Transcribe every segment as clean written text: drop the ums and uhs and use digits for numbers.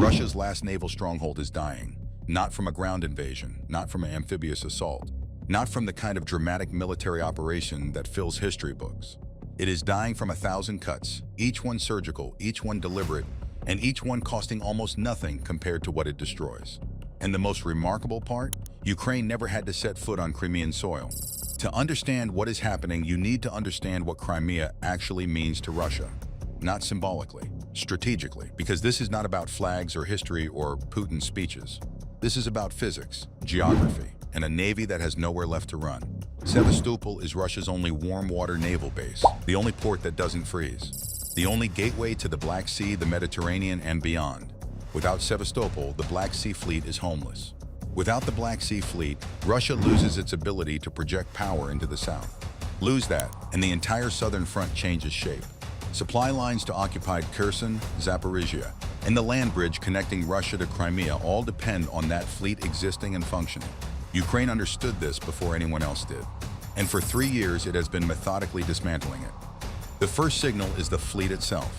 Russia's last naval stronghold is dying, not from a ground invasion, not from an amphibious assault, not from the kind of dramatic military operation that fills history books. It is dying from 1,000 cuts, each one surgical, each one deliberate, and each one costing almost nothing compared to what it destroys. And the most remarkable part? Ukraine never had to set foot on Crimean soil. To understand what is happening, you need to understand what Crimea actually means to Russia. Not symbolically, strategically, because this is not about flags or history or Putin speeches. This is about physics, geography, and a navy that has nowhere left to run. Sevastopol is Russia's only warm water naval base, the only port that doesn't freeze, the only gateway to the Black Sea, the Mediterranean, and beyond. Without Sevastopol, the Black Sea Fleet is homeless. Without the Black Sea Fleet, Russia loses its ability to project power into the south. Lose that, and the entire southern front changes shape. Supply lines to occupied Kherson, Zaporizhia, and the land bridge connecting Russia to Crimea all depend on that fleet existing and functioning. Ukraine understood this before anyone else did, and for 3 years it has been methodically dismantling it. The first signal is the fleet itself,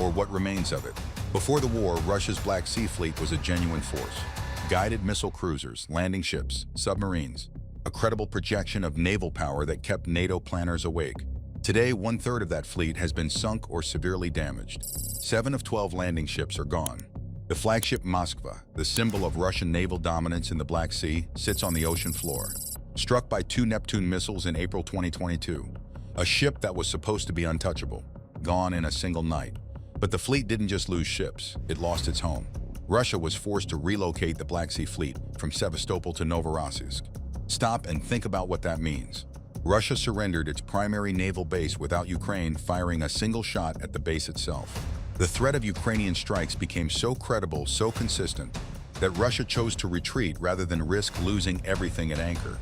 or what remains of it. Before the war, Russia's Black Sea Fleet was a genuine force. Guided missile cruisers, landing ships, submarines, a credible projection of naval power that kept NATO planners awake. Today, 1/3 of that fleet has been sunk or severely damaged. 7 of 12 landing ships are gone. The flagship Moskva, the symbol of Russian naval dominance in the Black Sea, sits on the ocean floor. Struck by 2 Neptune missiles in April 2022, a ship that was supposed to be untouchable, gone in a single night. But the fleet didn't just lose ships, it lost its home. Russia was forced to relocate the Black Sea Fleet from Sevastopol to Novorossiysk. Stop and think about what that means. Russia surrendered its primary naval base without Ukraine firing a single shot at the base itself. The threat of Ukrainian strikes became so credible, so consistent, that Russia chose to retreat rather than risk losing everything at anchor.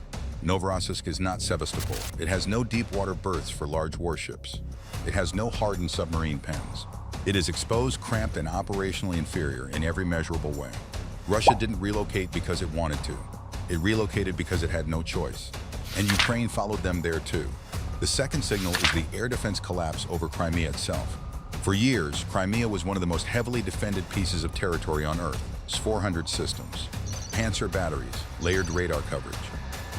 Novorossiysk is not Sevastopol. It has no deep water berths for large warships. It has no hardened submarine pens. It is exposed, cramped, and operationally inferior in every measurable way. Russia didn't relocate because it wanted to. It relocated because it had no choice. And Ukraine followed them there too. The second signal is the air defense collapse over Crimea itself. For years, Crimea was one of the most heavily defended pieces of territory on Earth. S-400 systems, Panzer batteries, layered radar coverage.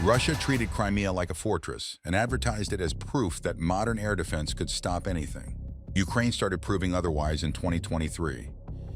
Russia treated Crimea like a fortress and advertised it as proof that modern air defense could stop anything. Ukraine started proving otherwise in 2023.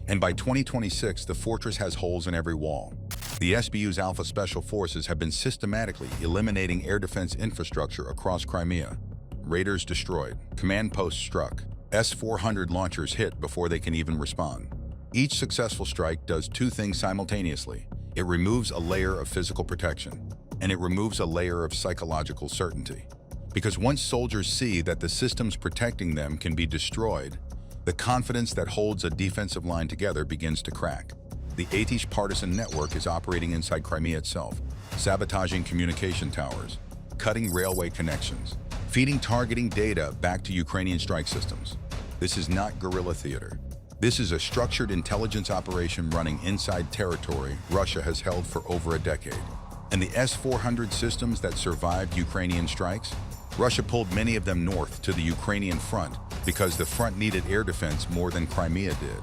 And by 2026, the fortress has holes in every wall. The SBU's Alpha Special Forces have been systematically eliminating air defense infrastructure across Crimea. Radars destroyed, command posts struck, S-400 launchers hit before they can even respond. Each successful strike does 2 things simultaneously. It removes a layer of physical protection, and it removes a layer of psychological certainty. Because once soldiers see that the systems protecting them can be destroyed, the confidence that holds a defensive line together begins to crack. The Atish partisan network is operating inside Crimea itself, sabotaging communication towers, cutting railway connections, feeding targeting data back to Ukrainian strike systems. This is not guerrilla theater. This is a structured intelligence operation running inside territory Russia has held for over a decade. And the S-400 systems that survived Ukrainian strikes? Russia pulled many of them north to the Ukrainian front because the front needed air defense more than Crimea did.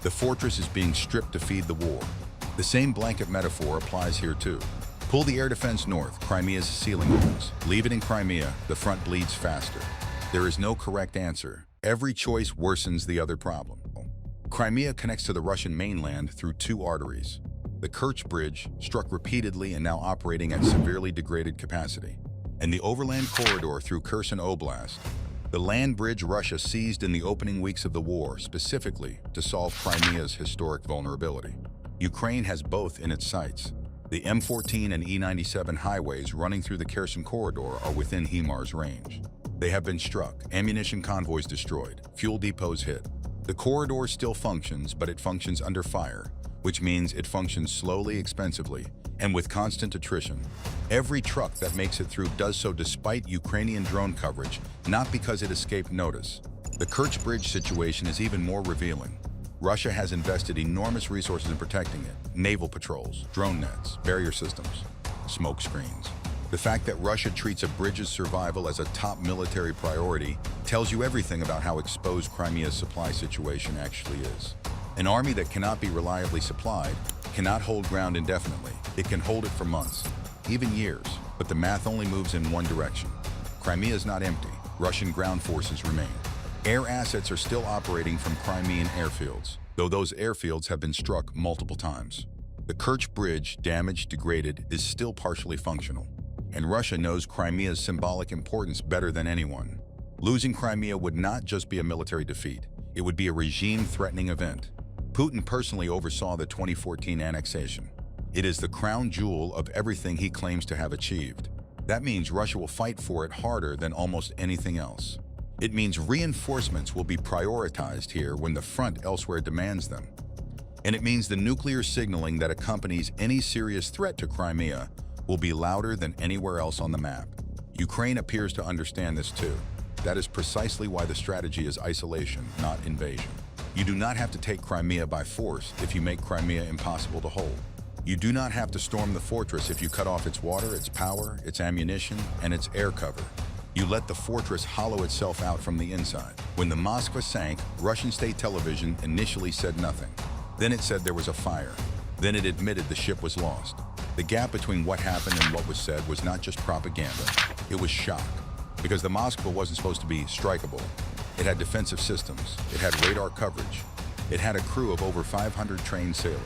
The fortress is being stripped to feed the war. The same blanket metaphor applies here too. Pull the air defense north, Crimea's ceiling opens. Leave it in Crimea, the front bleeds faster. There is no correct answer. Every choice worsens the other problem. Crimea connects to the Russian mainland through 2 arteries. The Kerch Bridge, struck repeatedly and now operating at severely degraded capacity, and the overland corridor through Kherson Oblast, the land bridge Russia seized in the opening weeks of the war specifically to solve Crimea's historic vulnerability. Ukraine has both in its sights. The M14 and E97 highways running through the Kherson corridor are within HIMARS range. They have been struck, ammunition convoys destroyed, fuel depots hit. The corridor still functions, but it functions under fire, which means it functions slowly, expensively, and with constant attrition. Every truck that makes it through does so despite Ukrainian drone coverage, not because it escaped notice. The Kerch Bridge situation is even more revealing. Russia has invested enormous resources in protecting it: naval patrols, drone nets, barrier systems, smoke screens. The fact that Russia treats a bridge's survival as a top military priority tells you everything about how exposed Crimea's supply situation actually is. An army that cannot be reliably supplied cannot hold ground indefinitely. It can hold it for months, even years, but the math only moves in one direction. Crimea is not empty. Russian ground forces remain. Air assets are still operating from Crimean airfields, though those airfields have been struck multiple times. The Kerch Bridge, damaged, degraded, is still partially functional. And Russia knows Crimea's symbolic importance better than anyone. Losing Crimea would not just be a military defeat. It would be a regime-threatening event. Putin personally oversaw the 2014 annexation. It is the crown jewel of everything he claims to have achieved. That means Russia will fight for it harder than almost anything else. It means reinforcements will be prioritized here when the front elsewhere demands them. And it means the nuclear signaling that accompanies any serious threat to Crimea will be louder than anywhere else on the map. Ukraine appears to understand this too. That is precisely why the strategy is isolation, not invasion. You do not have to take Crimea by force if you make Crimea impossible to hold. You do not have to storm the fortress if you cut off its water, its power, its ammunition, and its air cover. You let the fortress hollow itself out from the inside. When the Moskva sank, Russian state television initially said nothing. Then it said there was a fire. Then it admitted the ship was lost. The gap between what happened and what was said was not just propaganda. It was shock. Because the Moskva wasn't supposed to be strikeable. It had defensive systems. It had radar coverage. It had a crew of over 500 trained sailors.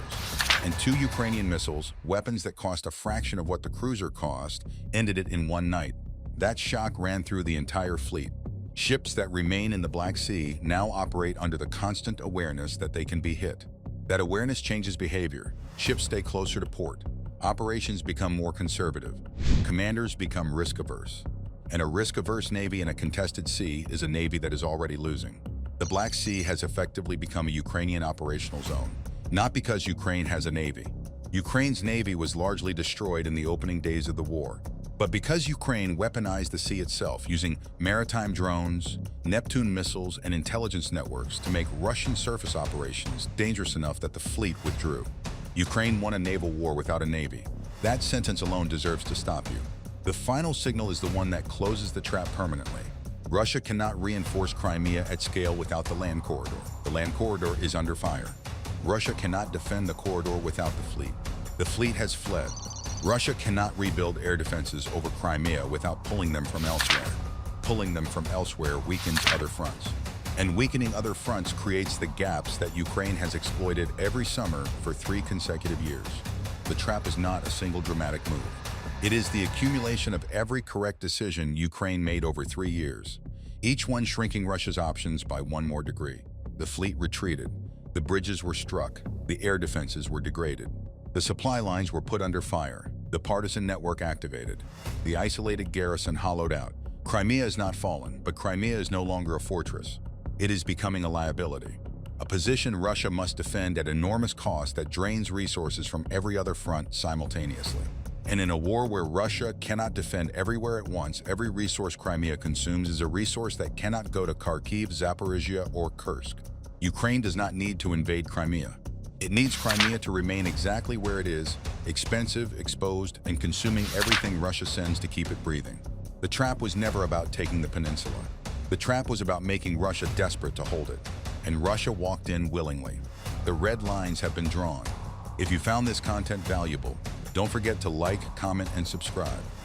And 2 Ukrainian missiles, weapons that cost a fraction of what the cruiser cost, ended it in one night. That shock ran through the entire fleet. Ships that remain in the Black Sea now operate under the constant awareness that they can be hit. That awareness changes behavior. Ships stay closer to port. Operations become more conservative. Commanders become risk-averse. And a risk-averse navy in a contested sea is a navy that is already losing. The Black Sea has effectively become a Ukrainian operational zone. Not because Ukraine has a navy. Ukraine's navy was largely destroyed in the opening days of the war. But because Ukraine weaponized the sea itself using maritime drones, Neptune missiles, and intelligence networks to make Russian surface operations dangerous enough that the fleet withdrew. Ukraine won a naval war without a navy. That sentence alone deserves to stop you. The final signal is the one that closes the trap permanently. Russia cannot reinforce Crimea at scale without the land corridor. The land corridor is under fire. Russia cannot defend the corridor without the fleet. The fleet has fled. Russia cannot rebuild air defenses over Crimea without pulling them from elsewhere. Pulling them from elsewhere weakens other fronts. And weakening other fronts creates the gaps that Ukraine has exploited every summer for 3 consecutive years. The trap is not a single dramatic move. It is the accumulation of every correct decision Ukraine made over 3 years, each one shrinking Russia's options by 1 more degree. The fleet retreated. The bridges were struck. The air defenses were degraded. The supply lines were put under fire. The partisan network activated. The isolated garrison hollowed out. Crimea is not fallen, but Crimea is no longer a fortress. It is becoming a liability. A position Russia must defend at enormous cost that drains resources from every other front simultaneously. And in a war where Russia cannot defend everywhere at once, every resource Crimea consumes is a resource that cannot go to Kharkiv, Zaporizhia, or Kursk. Ukraine does not need to invade Crimea. It needs Crimea to remain exactly where it is, expensive, exposed, and consuming everything Russia sends to keep it breathing. The trap was never about taking the peninsula. The trap was about making Russia desperate to hold it. And Russia walked in willingly. The red lines have been drawn. If you found this content valuable, don't forget to like, comment, and subscribe.